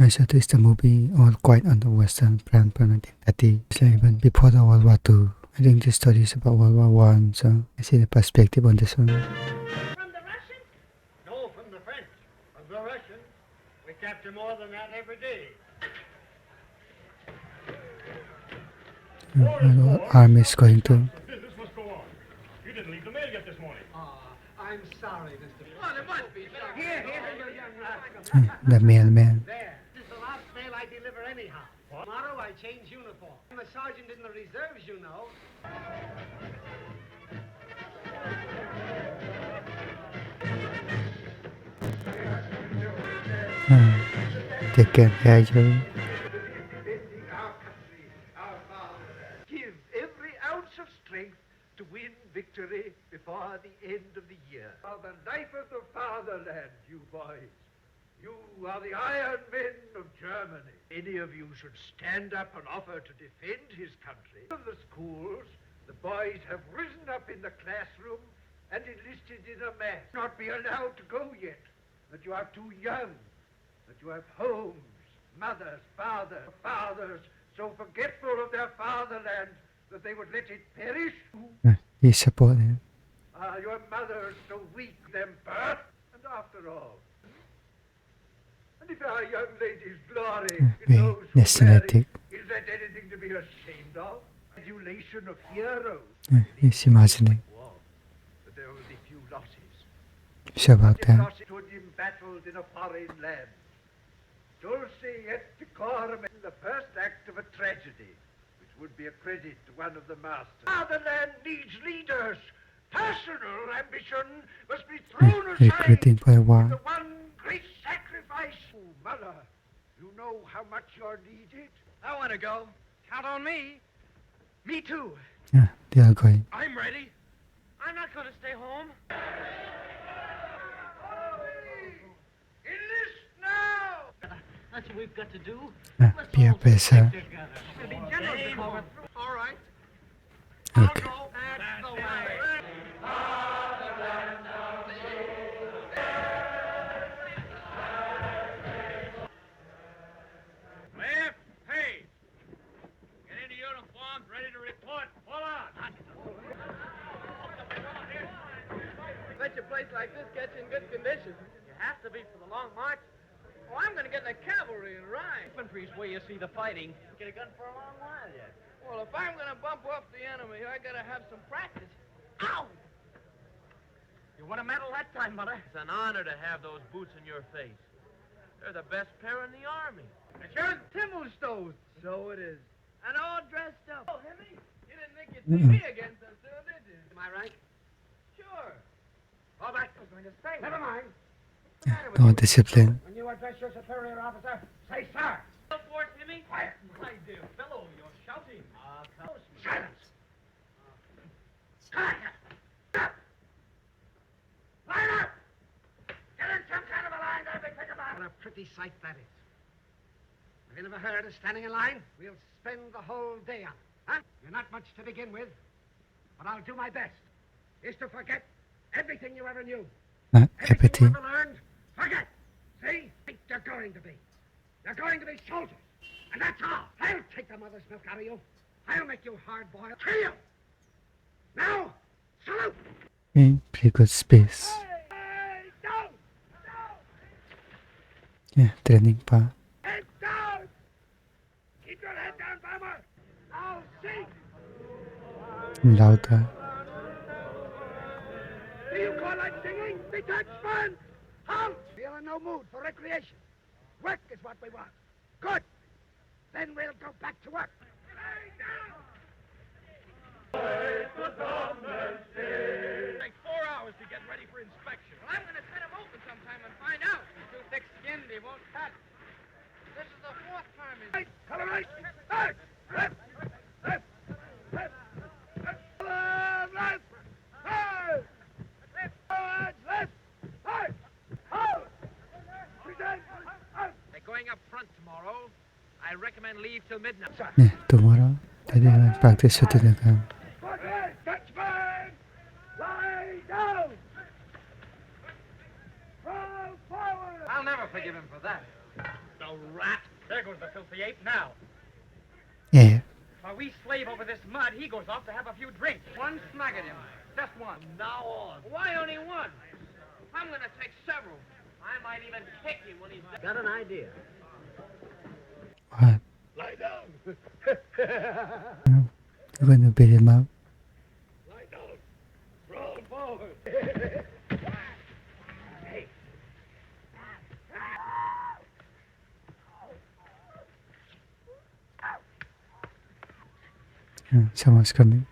I saw this the movie All Quiet on the Western Front from 1930. It's like even before the World War II. I think this story is about World War One, so I see the perspective on this one. From the Russians? No, from the French. Of the Russians, we capture more than that every day. The army is going to. Business must go on. You didn't leave the mail yet this morning. I'm sorry, Mr. Well, it must be. Here, your young The mailman. There. This is the last mail I deliver anyhow. What? Tomorrow I change uniform. I'm a sergeant in the reserves, you know. Take care, yeah, you. Give every ounce of strength to win victory before the end of the year. For the life of the fatherland, you boys. You are the Iron Men of Germany. Any of you should stand up and offer to defend his country. In the schools, the boys have risen up in the classroom and enlisted in a mass. Not be allowed to go yet. That you are too young. That you have homes, mothers, fathers, so forgetful of their fatherland that they would let it perish. He support him. Your mothers so weak them birth, and after all. And if our young lady's glory in Very those who nationalistic. marry, is that anything to be ashamed of? Adulation of heroes. He's imagining. War, but there will be few losses. Sure about that. Losses to him battled in a foreign land. Dulce et decorum, the first act of a tragedy, which would be a credit to one of the masters. Fatherland needs leaders. Personal ambition must be thrown aside. Recruiting for a The war. one great sacrifice. Oh, mother, you know how much you're needed. I want to go. Count on me. Me too. Yeah, they are going. I'm ready. I'm not going to stay home. Enlist now! That's what we've got to do. Peer pressure. It'll be general to go through. All right. Okay. That's the way. Left, hey! Get into uniforms, ready to report. Hold on. Bet a place like this gets in good condition. You have to be for the long march. Oh, I'm going to get in the cavalry and ride. Infantry's where you see the fighting. Get a gun for a long while yet. Well, if I'm going to bump off the enemy, I got to have some practice. Ow! You won a medal that time, Mother. It's an honor to have those boots in your face. They're the best pair in the Army. It's your Timmelstones. So it is. And all dressed up. Oh, Henry, you didn't think you'd see me against them soon, did you? Am I right? Sure. All right, I was going to say. Never mind. No discipline. When you address your superior officer, say sir. No force, Timmy. Quiet. My dear fellow, you're shouting. Silence. Line up! Get in some kind of a line there, big pick about. What a pretty sight that is. Have you never heard of standing in line? We'll spend the whole day on it. Huh? You're not much to begin with, but I'll do my best. Is to forget everything you ever knew. Everything Everything. you ever learned, forget. See? You're going to be. You're going to be soldiers. And that's all. I'll take the mother's milk out of you. I'll make you hard-boiled. Kill you. Now, salute. In pretty good space. Hey, down. Yeah, training part. Head down. Keep your head down, bomber. Now, see. Louder. Do you call that singing? Detachment! Halt! Feel in no mood for recreation. Work is what we want. Good. Then we'll go back to work. Lay down! Take 4 hours to get ready for inspection. Well, I'm going to cut him open sometime and find out. He's too thick-skinned, he won't cut. This is the 4th time he's... Right, color right. Right. Left. Left. Left. Left. Left. Right. They're going up front tomorrow. I recommend leave till midnight. Yeah, tomorrow. Tadi practice shooting the gun. Dutchman! Lie down! Fall forward! I'll never forgive him for that. Down you rat. There goes the filthy ape now. Yeah. While we slave over this mud, he goes off to have a few drinks. One smack at him. Just one. Now on. Why only one? I'm going to take several. I might even kick him when he's dead. Got an idea. What? Lie down. You're going to beat him up? Lie down. Roll forward. Someone's coming.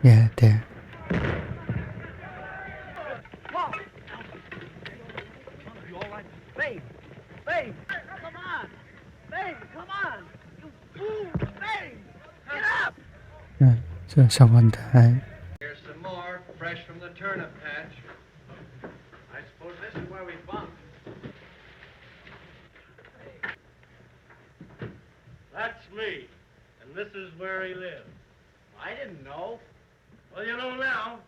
Yeah, there. You all right? Babe! Babe! Come on! Babe, come on! You fool! Babe! Get up! So someone died. Here's some more, fresh from the turnip patch. I suppose this is where we bunked. That's me. And this is where he lives. I didn't know. Well, you know now.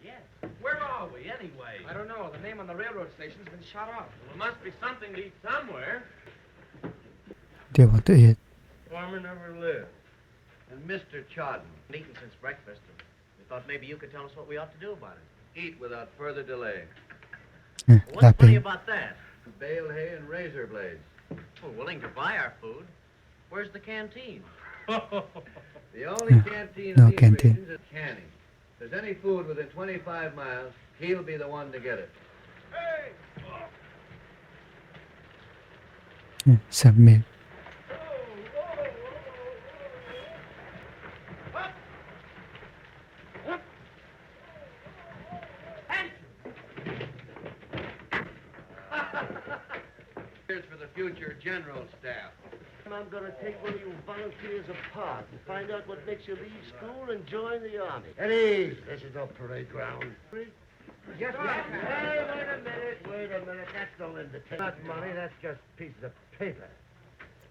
Yes. Where are we, anyway? I don't know. The name on the railroad station's been shot off. Well, there must be something to eat somewhere. They want to eat. Farmer never lived. And Mr. Chodden. Eaten since breakfast. We thought maybe you could tell us what we ought to do about it. Eat without further delay. What's funny Lapping. about that? Bale hay and razor blades. We're willing to buy our food. Where's the canteen? The only canteen No in these canteen. regions is canning. If there's any food within 25 miles, he'll be the one to get it. Some meat. Here's for the future general staff. I'm going to take one of you volunteers apart and find out what makes you leave school and join the army. Eddie, this is no parade ground. Yes, Wait a minute. That's no invitation. Not money, that's just pieces of paper.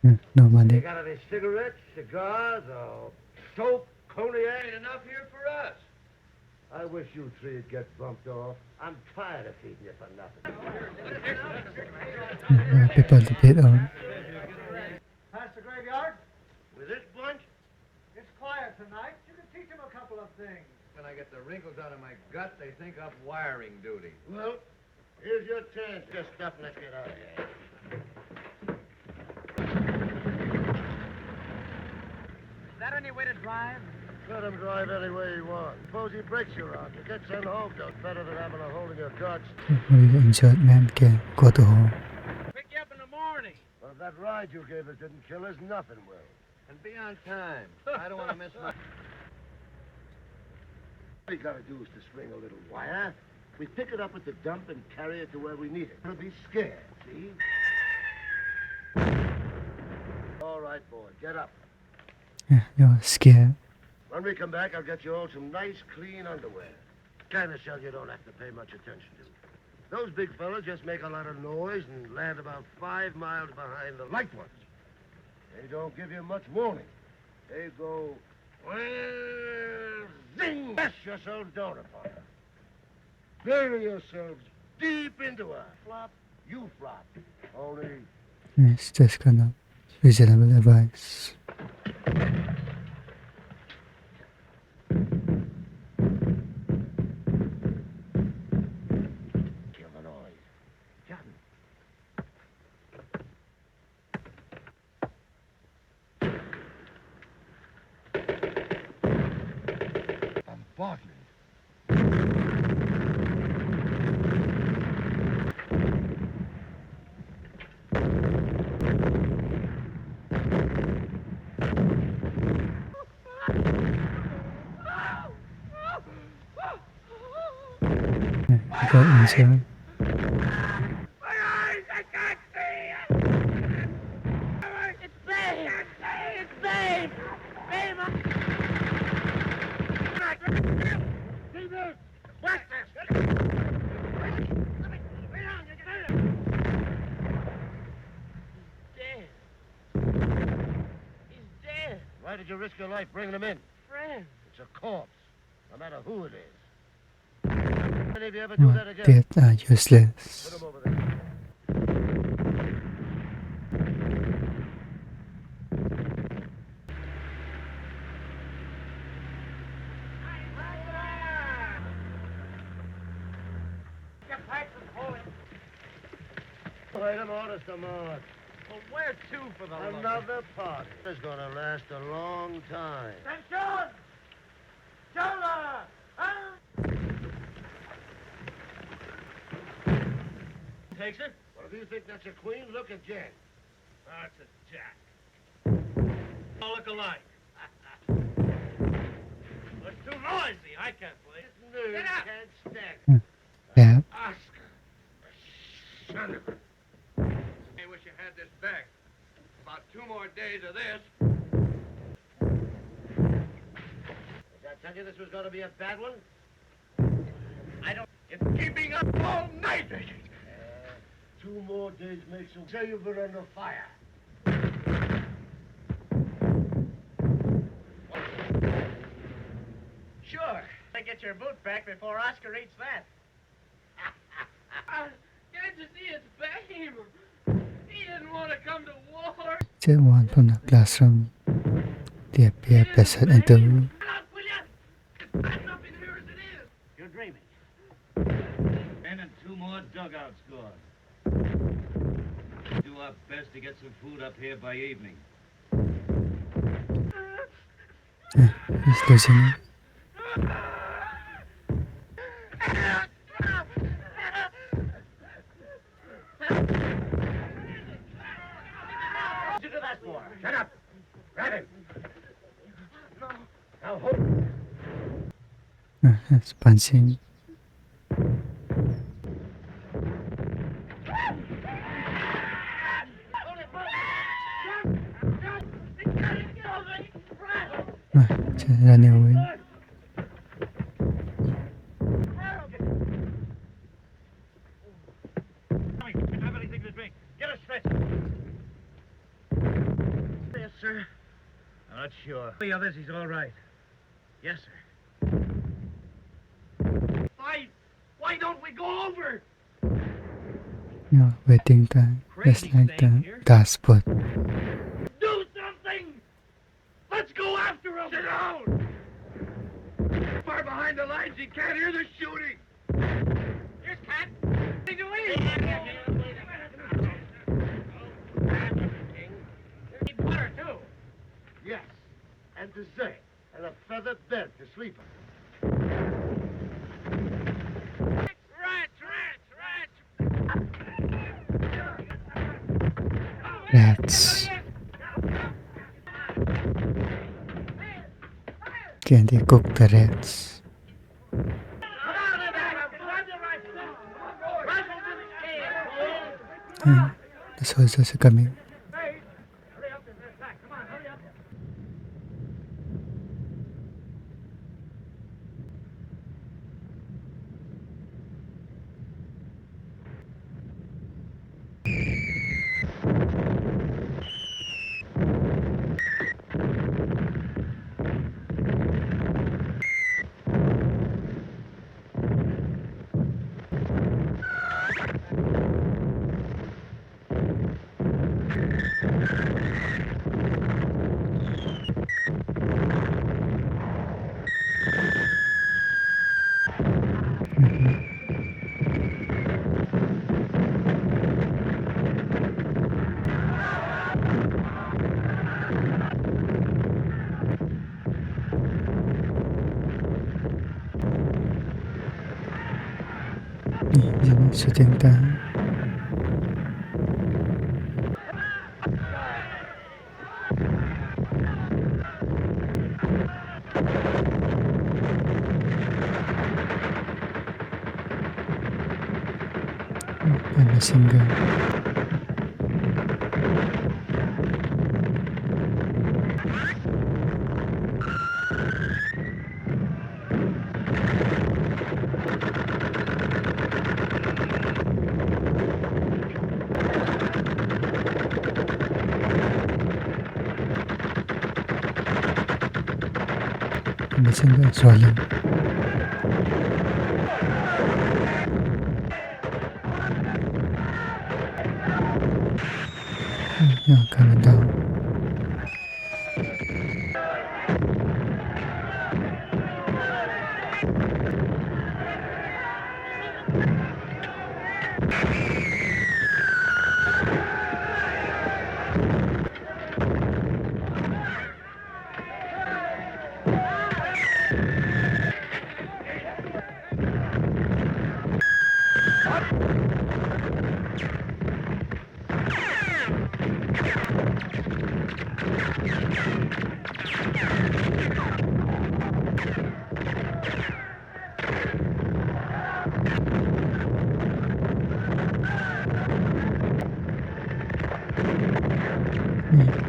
No You money. got any cigarettes, cigars, or soap, cognac? Ain't enough here for us. I wish you three would get bumped off. I'm tired of feeding you for nothing. People to beat on. Past the graveyard? With this bunch? It's quiet tonight. You can teach them a couple of things. When I get the wrinkles out of my gut, they think up wiring duty. Well, here's your chance. Just stop and let's get out of here. Is that any way to drive? Let him drive any way he wants. Suppose he breaks your arm. You get sent home, though. Better than having a hole in your guts. Only the injured man can go to home. Pick you up in the morning. Well, if that ride you gave us didn't kill us, nothing will. And be on time. I don't want to miss my... All you gotta do is to string a little wire. We pick it up at the dump and carry it to where we need it. It'll be scared, see? All right, boy, get up. You're scared. When we come back, I'll get you all some nice, clean underwear. Kind of shell you don't have to pay much attention to. Those big fellas just make a lot of noise and land about 5 miles behind the light ones. They don't give you much warning. They go, well, zing! Press yourselves down upon her. Bury yourselves deep into her. Flop, you flop. Only It's just kind of reasonable advice. kill the noise. Jordan. Bombardment. Go inside. did you risk your life bringing him in? Friend. It's a corpse, no matter who it is. Any of you ever do Well, that again? death are Put useless. him over there. Get pipes and pull it. Wait a minute, Mr. Mark. Well, where to for the love of- Another party. It's gonna last a long time. Attention! Jonah! Huh? Takes it? Well, if you think that's a queen, look at Jen. That's a jack. All look alike. It's too noisy. I can't play. Nerves Get up. can't stand. Yeah. Oscar. Son of a... I wish you had this back. About 2 more days of this. Did I tell you this was gonna be a bad one? I don't... It's keeping up all night. 2 more days makes you say you've been under fire. Sure. I get your boot back before Oscar eats that. Can't you see it's Bame? He didn't want to come to war. Just one from the classroom. They appear present into Get out, will ya? It's bad enough in here as it is. You're dreaming. And 2 more dugouts gone. Do our best to get some food up here by evening. he's losing it. What'd you do that for? Shut up! Grab him! Now hold... It's punching. Just running away. Have anything to drink. Get a stretcher. Yes, sir. I'm not sure. The others, he's all right. Yes, sir. Why don't we go over? Waiting time. Just Crazy like staying the here. dashboard. Do something! Let's go after him! Sit down! Far behind the lines, you can't hear the shooting. Here's Cat. What are you doing? Need water, too. Yes, and dessert, and a feather bed to sleep on. Rats. Can they cook the rats? The soldiers are coming. Sitting down. A machine gun. Machine gun is rolling. Yeah, coming down.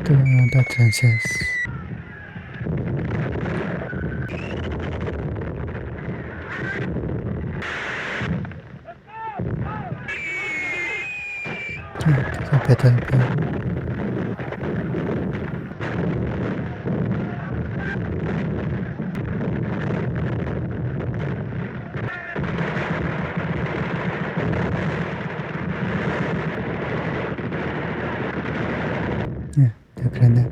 To another trenches. To the battlefield. Yeah, the grenade.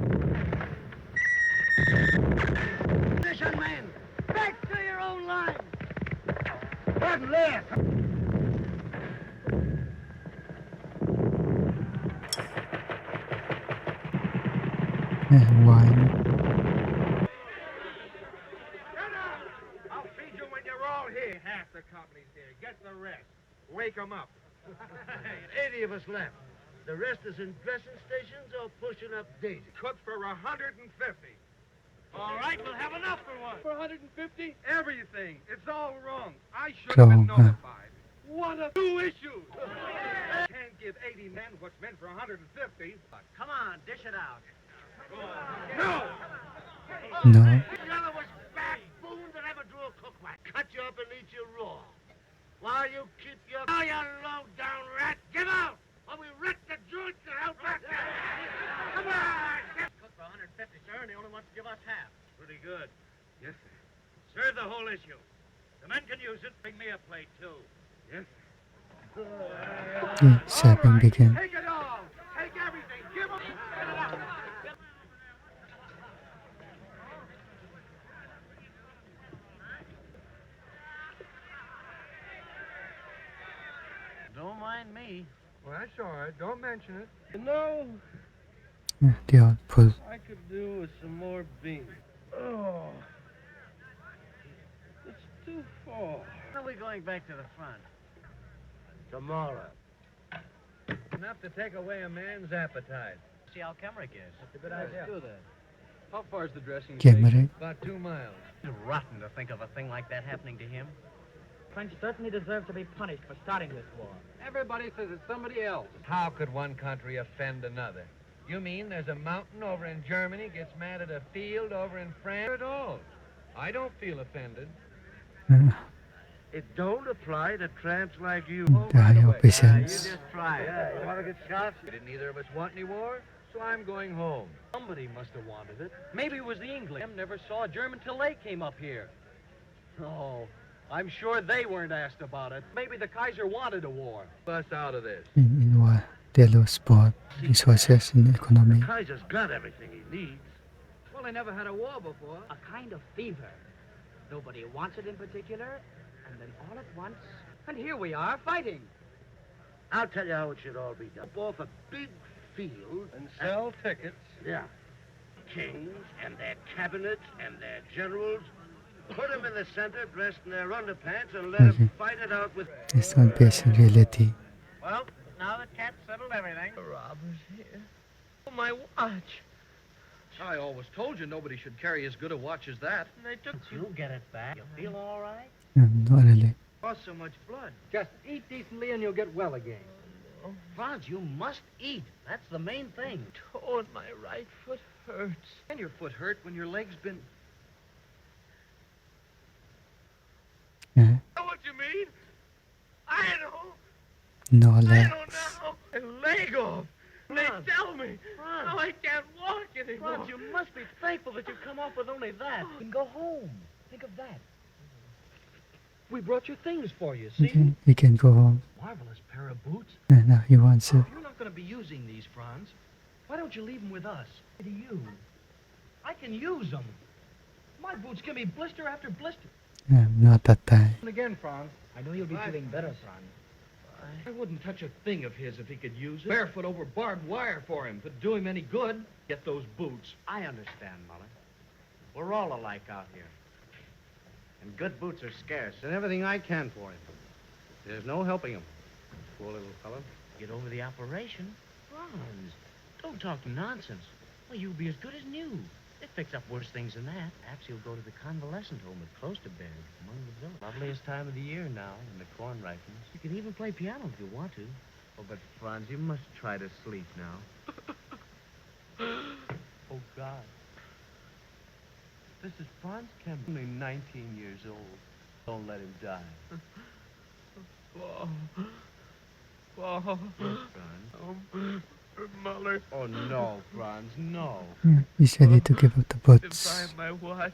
Position, men! Back to your own line! Turn left! And wine. Shut up! I'll feed you when you're all here. Half the company's here. Get the rest. Wake 'em up. 80 of us left. The rest is in dressing stations or pushing up daisies. Cooked for 150. All right, we'll have enough for one. For 150? Everything. It's all wrong. I should So, have been notified. What a new issue! Can't give 80 men what's meant for 150. Come on, dish it out. No! No. None of us backboons that ever drew a cook right. Cut you up and eat you raw. While you keep your... Oh, you low-down rat! Get out! Or we wreck the joint to help back there! Come on! Cook for 150, sir, and he only wants to give us half. Pretty good. Yes, sir. Serve the whole issue. The men can use it. Bring me a plate, too. Yes, The serving begins. Take it all. Take everything. Give 'em. Don't mind me. Well, that's all right. Don't mention it. You know, Yeah, they all pull. I could do with some more beans. Oh. It's too far. When are we going back to the front? Tomorrow. Enough to take away a man's appetite. See how Kemrick is. That's a good idea. Do that. How far's the dressing Kemrick. About 2 miles. It's rotten to think of a thing like that happening to him. French certainly deserve to be punished for starting this war. Everybody says it's somebody else. How could one country offend another? You mean there's a mountain over in Germany gets mad at a field over in France? At all. I don't feel offended. It don't apply to tramps like you. The high officials. try it. Yeah, you want to get shot? Didn't either of us want any war, so I'm going home. Somebody must have wanted it. Maybe it was the English. Them never saw a German till they came up here. Oh, I'm sure they weren't asked about it. Maybe the Kaiser wanted a war. Us out of this. In war, they lose sport, resources, and economy. Kaiser's got everything he needs. Well, they never had a war before. A kind of fever. Nobody wants it in particular, and then all at once, and here we are fighting. I'll tell you how it should all be done. Off a big field And sell tickets. Yeah. Kings and their cabinets and their generals. Put them in the center, dressed in their underpants, and let them fight it out with... It's not based on reality. Well, now that Cat settled everything. The robbers here. Oh, my watch. I always told you nobody should carry as good a watch as that. And they took you get it back. You feel all right? Not really. Lost so much blood. Just eat decently and you'll get well again. Franz, you must eat. That's the main thing. Oh, and my right foot hurts. And your foot hurt when your leg's been... Yeah. Know what you mean? I know. No I legs. don't know. A leg off. They Franz. tell me. Franz. Now I can't walk anymore. Franz, you must be thankful that you come off with only that. You can go home. Think of that. We brought your things for you, see? You can go home. Marvelous pair of boots. And now he wants it. If you're not going to be using these, Franz, why don't you leave them with us? To you. I can use them. My boots give me blister after blister. Not that time. And again, Franz. I know you'll be feeling better, Franz. I wouldn't touch a thing of his if he could use it. Barefoot over barbed wire for him. If it'd do him any good, get those boots. I understand, Muller. We're all alike out here. And good boots are scarce. And everything I can for him. There's no helping him. Poor little fellow. Get over the operation. Franz, don't talk nonsense. Well, you'll be as good as new. They fix up worse things than that. Perhaps you'll go to the convalescent home at Cloisterberg, among the village. Loveliest time of the year now, in the corn ripens. You can even play piano if you want to. Oh, but Franz, you must try to sleep now. Oh, God. This is Franz Kemp, only 19 years old. Don't let him die. Whoa. Yes, Franz. Muller. Oh, no, Franz, no. He's ready to give up the boots. Find my watch.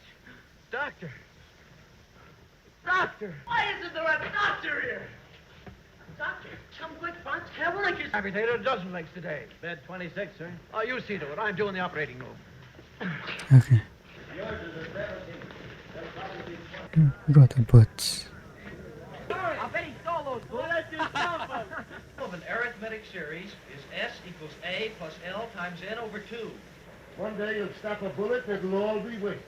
Doctor! Doctor! Why isn't there a doctor here? Doctor, come quick, Franz. Have one like Amputated a dozen legs today. Bed 26, sir. Oh, you see to it. I'm doing the operating room. Okay. Got the boots. I bet he stole those boots. Of an arithmetic series is S equals A plus L times N over 2. One day you'll stop a bullet and it'll all be wasted.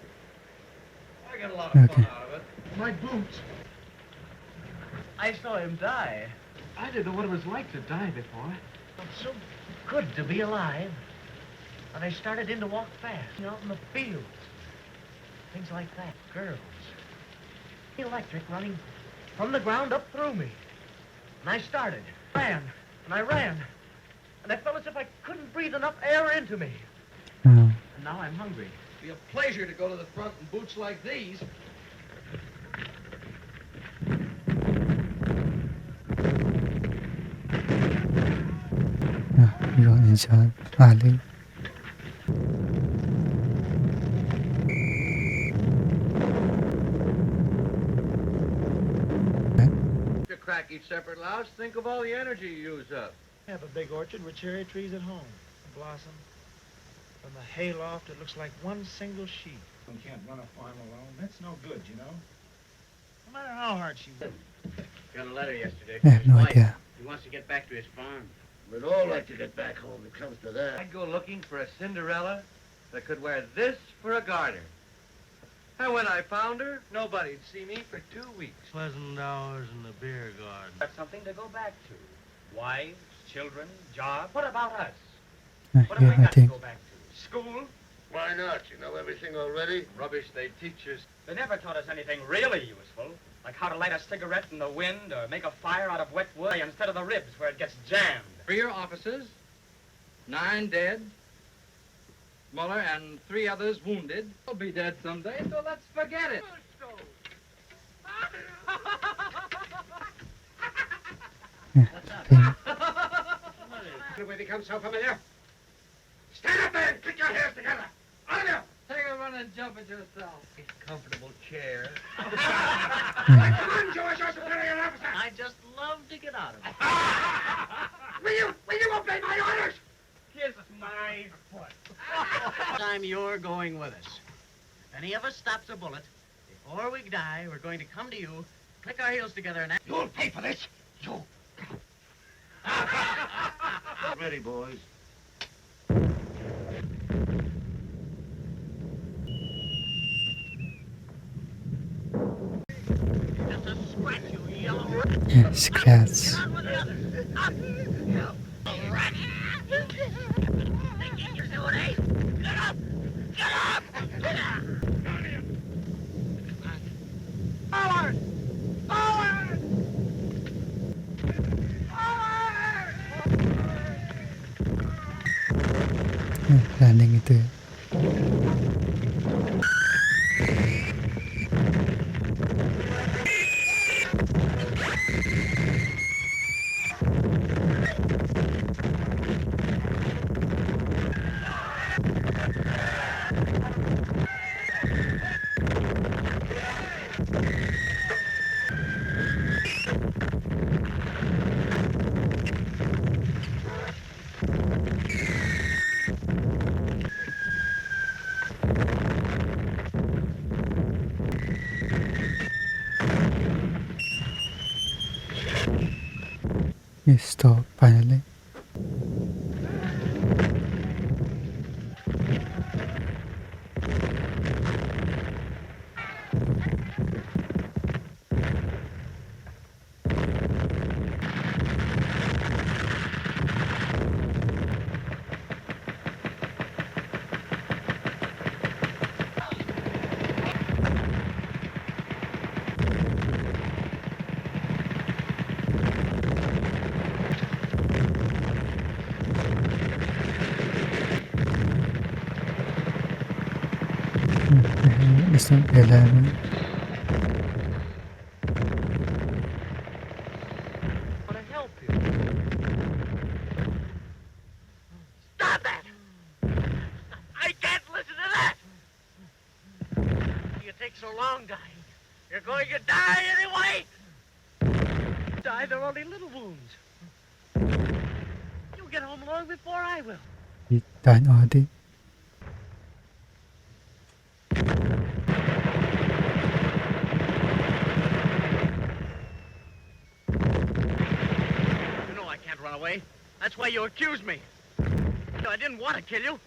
I got a lot of Okay. fun out of it. My boots. I saw him die. I didn't know what it was like to die before. It's so good to be alive. And I started in to walk fast, out in the fields. Things like that. Girls. The electric running from the ground up through me. And I started. Ran. And I ran. And I felt as if I couldn't breathe enough air into me. Oh, And now I'm hungry. It'd be a pleasure to go to the front in boots like these. you got inside. Ali. To crack each separate louse, think of all the energy you use up. I have a big orchard with cherry trees at home. The blossom. From the hayloft, it looks like one single sheet. You can't run a farm alone. That's no good, you know. No matter how hard she works. Got a letter yesterday I from have his no wife. idea. He wants to get back to his farm. We'd all like to get back home if it comes to that. I'd go looking for a Cinderella that could wear this for a garter. And when I found her, nobody'd see me for 2 weeks. Pleasant hours in the beer garden. That's something to go back to. Wives, children, jobs. What about us? What have Yeah, we I got to think. go back to? School? Why not? You know everything already? Rubbish they teach us. They never taught us anything really useful, like how to light a cigarette in the wind or make a fire out of wet wood instead of the ribs where it gets jammed. 3 officers, 9 dead, Muller and 3 others wounded. They'll be dead someday, so let's forget it. Where they come so familiar? Stand up there and click your heels together. On you! Take a run and jump it yourself. Comfortable chair. Come on, George, you're superior officer. I just love to get out of it. Will you obey my orders? Kiss my foot. This time you're going with us. If any of us stops a bullet, before we die, we're going to come to you, click our heels together, and... You'll pay for this. You. Ready, boys. Just a scratch, you yellow... Yeah, scratch. Get on with the others. Up. Rat. Think you're doing, eh? Get up! Get up! Forward! Forward! Landing itu. It stopped finally. It's not 11. I want to help you. Stop that! I can't listen to that! You take so long dying. You're going to die anyway! Die, they're only little wounds. You'll get home long before I will. He died already. You know I can't run away. That's why you accused me. No, I didn't want to kill you.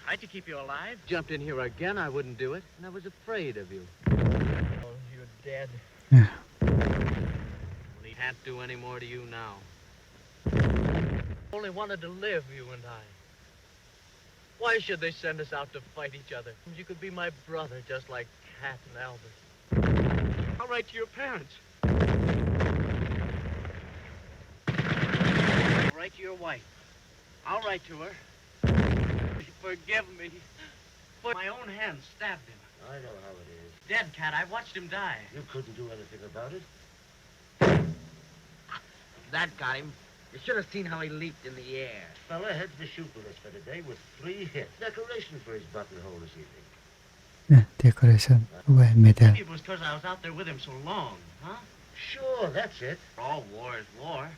Tried to keep you alive. Jumped in here again, I wouldn't do it, and I was afraid of you. Oh, you're dead. Yeah. Well, he can't do any more to you now. Only wanted to live, you and I. Why should they send us out to fight each other? You could be my brother, just like Cat and Albert. I'll write to your parents. I'll write to your wife. I'll write to her. Forgive me. For my own hand stabbed him. I know how it is. Dead, Cat. I watched him die. You couldn't do anything about it. That got him. You should have seen how he leaped in the air. Fella heads to shoot with us for today with 3 hits. Decoration for his buttonhole this evening. Yeah, decoration. Well, medal. Maybe it was because I was out there with him so long, huh? Sure, that's it. All war is war.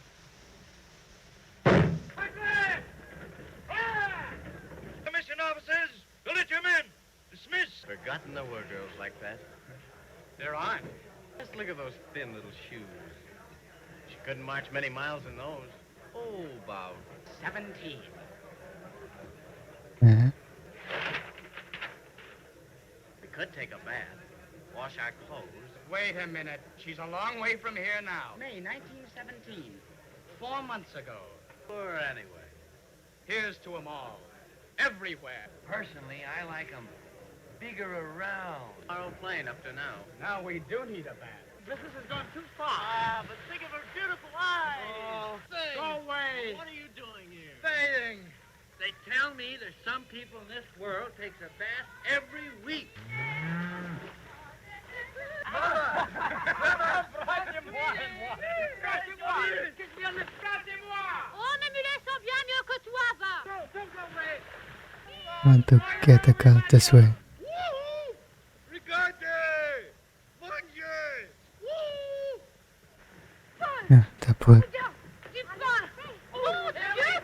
Commission officers, salute your men. Dismiss. Forgotten there were girls like that. There aren't. Just look at those thin little shoes. She couldn't march many miles in those. Oh, about 17. Yeah. We could take a bath, wash our clothes. Wait a minute. She's a long way from here now. May 1917. 4 months ago. Or anyway. Here's to 'em all. Everywhere. Personally, I like 'em bigger around. Our plane up to now. Now we do need a bath. Business has gone too far. Ah, but think of her beautiful eyes. Oh, Say, go away. What are you doing here? Bathing. They tell me there's some people in this world takes a bath every week. Oh, mais Mulet sont bien mieux que toi, va. Want to get the girl this way. Regardez! Mangez! Yeah, the poor. Il part. Mon Dieu!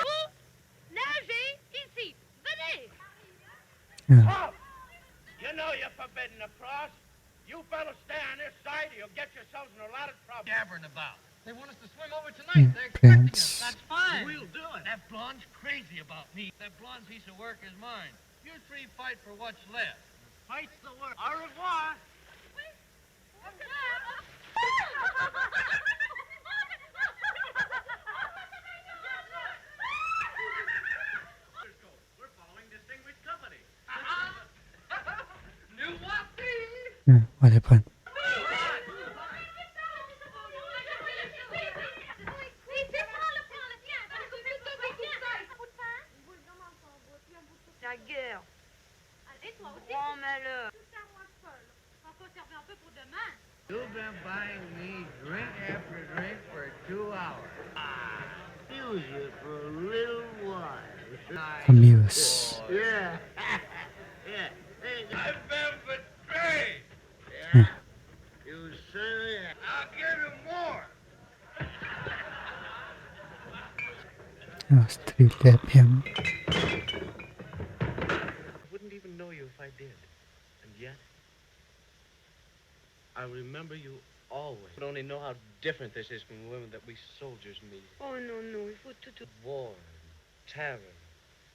Vous, nagez ici. Venez. Yeah. You know you're forbidden to cross. You fellas stay on this side or you'll get yourselves in a lot of trouble. Gabbering about. They want us to swing over Yeah, tonight. They're expecting us. friends. That's fine. We'll do it. That blonde's crazy about me. That blonde piece of work is mine. You 3 fight for what's left. Fight's the work. Au revoir. We're following distinguished company. Yeah, what happened? Ta gueule. Et toi aussi? Oh, mais là. On peut servir un peu pour demain. You've been buying me drink after drink for 2 hours. Use you for a little while. Amuse. Yeah. Yeah. Hey, I've been betrayed. yeah. You certainly have. I'll give you more. Oh, still left him. I wouldn't even know you if I did. And yet, I remember you Always. You only know how different this is from the women that we soldiers meet. Oh, no, il faut tout. War and terror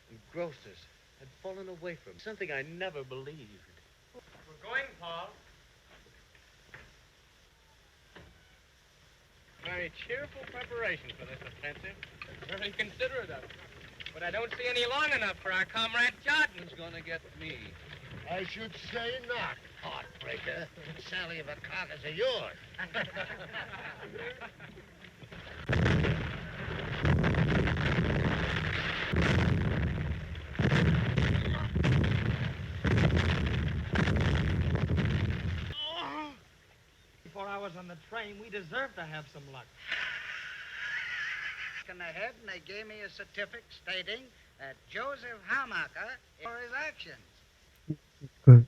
and grossness had fallen away from me. Something I never believed. We're going, Paul. Very cheerful preparation for this offensive. Very considerate of it. But I don't see any long enough for our comrade Jordan's going to get me. I should say not, heartbreaker. Sally of a carcass of yours. Before I was on the train, we deserved to have some luck. In the head, and they gave me a certificate stating that Joseph Hamaker for his actions. Good.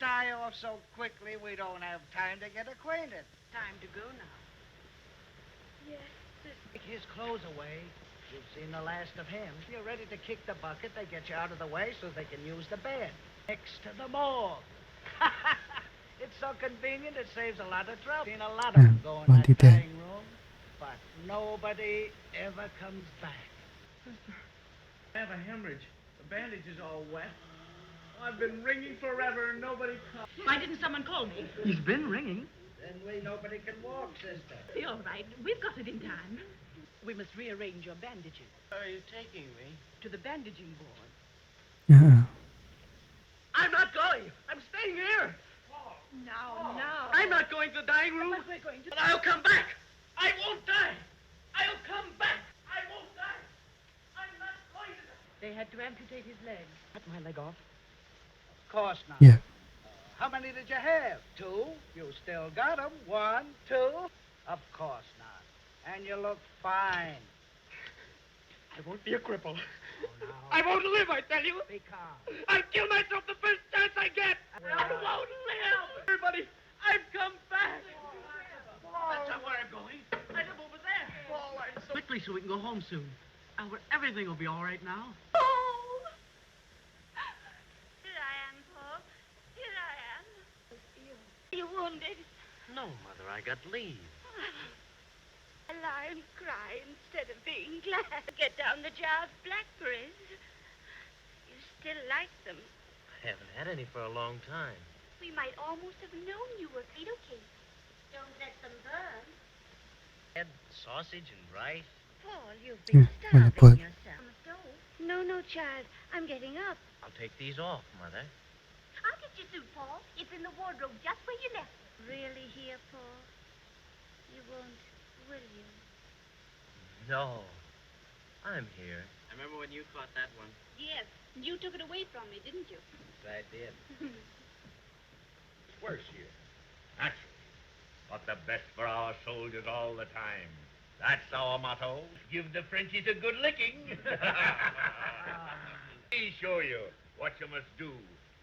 Die off so quickly we don't have time to get acquainted. Time to go now. Yes, Take his clothes away. You've seen the last of him. You're ready to kick the bucket. They get you out of the way so they can use the bed. Next to the morgue. It's so convenient, it saves a lot of trouble. Seen a lot of them go in that dying room, but nobody ever comes back. I have a hemorrhage. The bandage is all wet. I've been ringing forever and nobody comes. Why didn't someone call me? He's been ringing. Then nobody can walk, sister. Be all right. We've got it in time. We must rearrange your bandages. Where are you taking me? To the bandaging board. Yeah. I'm not going. I'm staying here. Now. I'm not going to the dying room. But we're going to... But I'll come back. I won't die. I'll come back. I won't die. I'm not going to die. They had to amputate his leg. Cut my leg off. Of course not. Yeah. How many did you have? 2? You still got 'em. 1, 2? Of course not. And you look fine. I won't be a cripple. Oh, now. I won't live, I tell you. Be calm. I'll kill myself the first chance I get. I won't live. Everybody, I've come back. That's not where I'm going. I live over there. Oh, I'm so... Quickly so we can go home soon. Albert, everything will be all right now. Oh! Here I am, Paul. Here I am. You wounded? No, Mother, I got leave. I lie and cry instead of being glad. Get down the jar of blackberries. You still like them. I haven't had any for a long time. We might almost have known you were potato cake. Don't let them burn. Had sausage and rice. Paul, you've Yeah, been well, starving but- yourself. On the stove. No, child. I'm getting up. I'll take these off, Mother. I'll get your suit, Paul. It's in the wardrobe just where you left it. Really here, Paul? You won't, will you? No. I'm here. I remember when you caught that one. Yes. You took it away from me, didn't you? I did. It's worse here. Naturally. But the best for our soldiers all the time. That's our motto. Give the Frenchies a good licking. Let me show you what you must do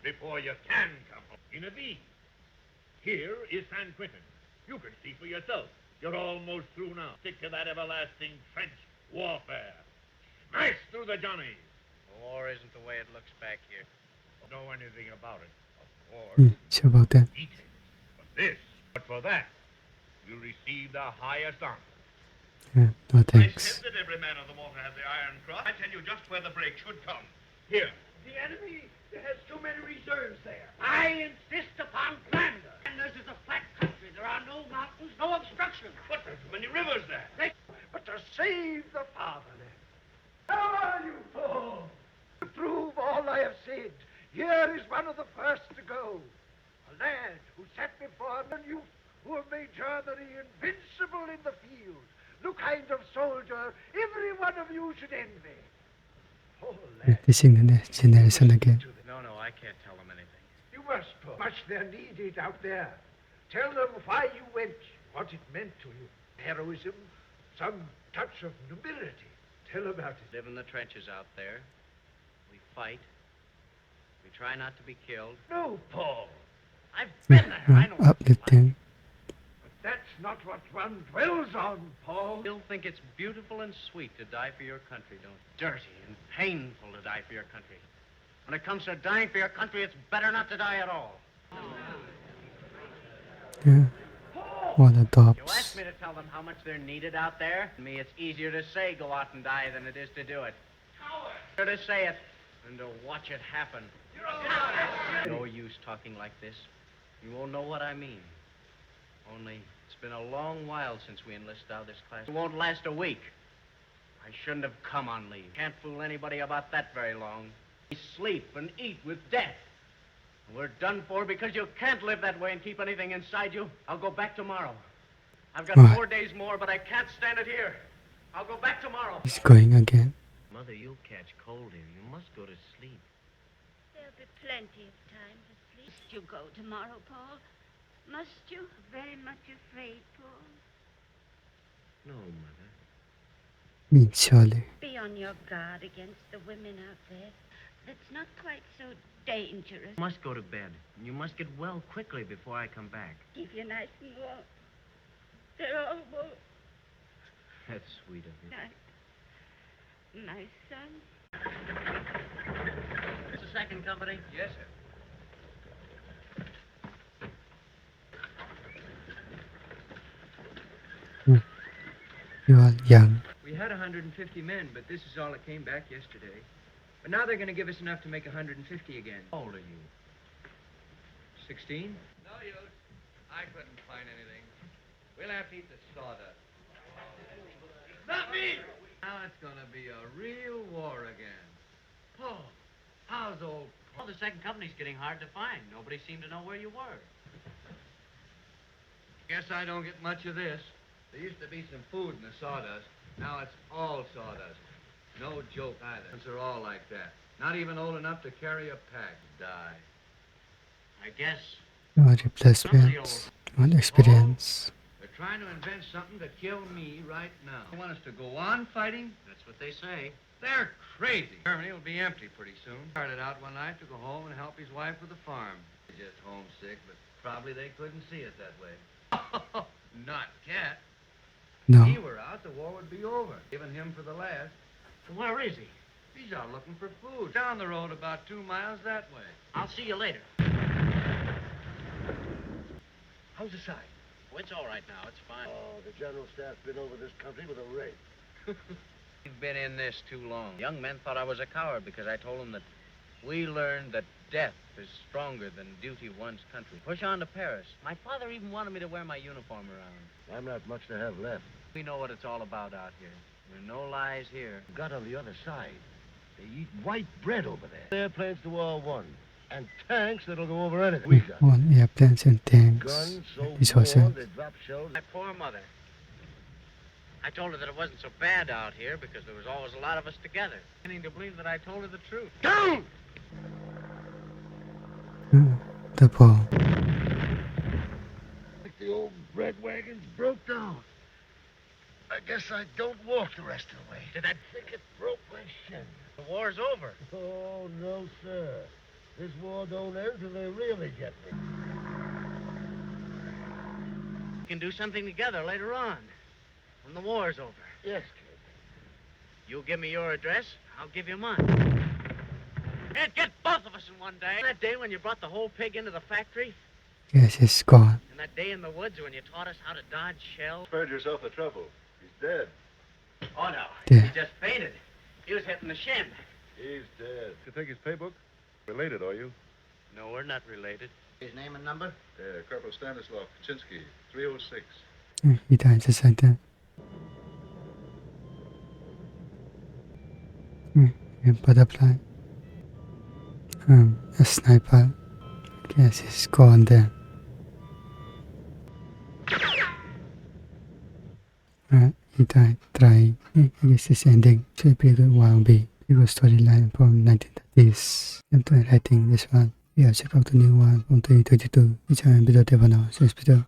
before you can come home. In a V. Here is San Quentin. You can see for yourself. You're almost through now. Stick to that everlasting French warfare. Smash through the Johnnies. The war isn't the way it looks back here. Know anything about it, of course. Yeah, sure about that. Easy. But for that, you receive the highest honor. Yeah, no I thanks. said that every man on the water has the Iron Cross. I tell you just where the break should come. Here. The enemy has too many reserves there. I insist upon plunder. And this is a flat country. There are no mountains, no obstructions. But there's many rivers there. But to save the fatherland. How are you, Paul? To prove all I have said, here is one of the first to go. A lad who sat before me, and you who have made Germany invincible in the field. The kind of soldier every one of you should envy. Paul, lad. Teaching the next generation again. No, I can't tell them anything. You must, Paul. Much they're needed out there. Tell them why you went, what it meant to you. Heroism, some touch of nobility. Tell about it. Live in the trenches out there. We fight. We try not to be killed. No, Paul. I've been there. I know. Uplifting. But that's not what one dwells on, Paul. You'll think it's beautiful and sweet to die for your country, don't you? Dirty and painful to die for your country. When it comes to dying for your country, it's better not to die at all. Yeah. Paul! all the You tops. asked me to tell them how much they're needed out there. To me, it's easier to say go out and die than it is to do it. Easier to say it than to watch it happen. No use talking like this. You won't know what I mean. Only, it's been a long while since we enlisted out of this class. It won't last a week. I shouldn't have come on leave. Can't fool anybody about that very long. We sleep and eat with death. We're done for because you can't live that way and keep anything inside you. I'll go back tomorrow. I've got Right. 4 days more, but I can't stand it here. I'll go back tomorrow. He's going again. Mother, you'll catch cold here. You must go to sleep. There'll be plenty of time to sleep. Must you go tomorrow, Paul? Must you? Very much afraid, Paul. No, Mother. Means surely. Be on your guard against the women out there. That's not quite so dangerous. You must go to bed. You must get well quickly before I come back. Keep you nice and warm. They're all warm. That's sweet of you. My son. It's the second company? Yes, sir. You are young. We had 150 men, but this is all that came back yesterday. But now they're going to give us enough to make 150 again. How old are you? 16? No use. I couldn't find anything. We'll have to eat the sawdust. Not me! Now it's going to be a real war again. Paul, how's old Well, the second company's getting hard to find. Nobody seemed to know where you were. Guess I don't get much of this. There used to be some food in the sawdust. Now it's all sawdust. No joke either. They're all like that. Not even old enough to carry a pack. Die. I guess. No replacements. No experience. They're trying to invent something to kill me right now. They want us to go on fighting? That's what they say. They're crazy. Germany will be empty pretty soon. Started out one night to go home and help his wife with the farm. He's just homesick, but probably they couldn't see it that way. Not Cat. No. If he were out, the war would be over. Given him for the last. Where is he? He's out looking for food. Down the road about 2 miles that way. I'll see you later. How's the sight? Oh, it's all right now. It's fine. Oh, the general staff's been over this country with a rake. We've been in this too long. Young men thought I was a coward because I told them that we learned that death is stronger than duty one's country. Push on to Paris. My father even wanted me to wear my uniform around. I'm not much to have left. We know what it's all about out here. There are no lies here. Got on the other side. They eat white bread over there. Airplanes to all one. And tanks that'll go over anything we got. One airplanes and tanks. Guns so Resources. warm they drop shells. My poor mother. I told her that it wasn't so bad out here because there was always a lot of us together. Beginning to believe that I told her the truth. Down! The ball. Like the old bread wagons broke down. I guess I don't walk the rest of the way. Did that... I think it broke my shin. The war's over. Oh, no, sir. This war don't end till they really get me. We can do something together later on, when the war's over. Yes, kid. You give me your address, I'll give you mine. Can't get both of us in one day. That day when you brought the whole pig into the factory, Yes, he's gone. and that day in the woods when you taught us how to dodge shells. Spared yourself the trouble. He's dead. Oh, no. Yeah. He just fainted. He was hitting the shin. He's dead. You take his paybook? Related, are you? No, we're not related. His name and number? Yeah, Corporal Stanislav Kaczynski, 306. He died just like that. A butterfly. A sniper. Yes, he's gone there. He died trying. I guess this ending. So a pretty good one will be. Pretty good storyline from 1930s. I'm writing this one. Yeah, check out the new one from 2022. Which I'm better than now. So it's better.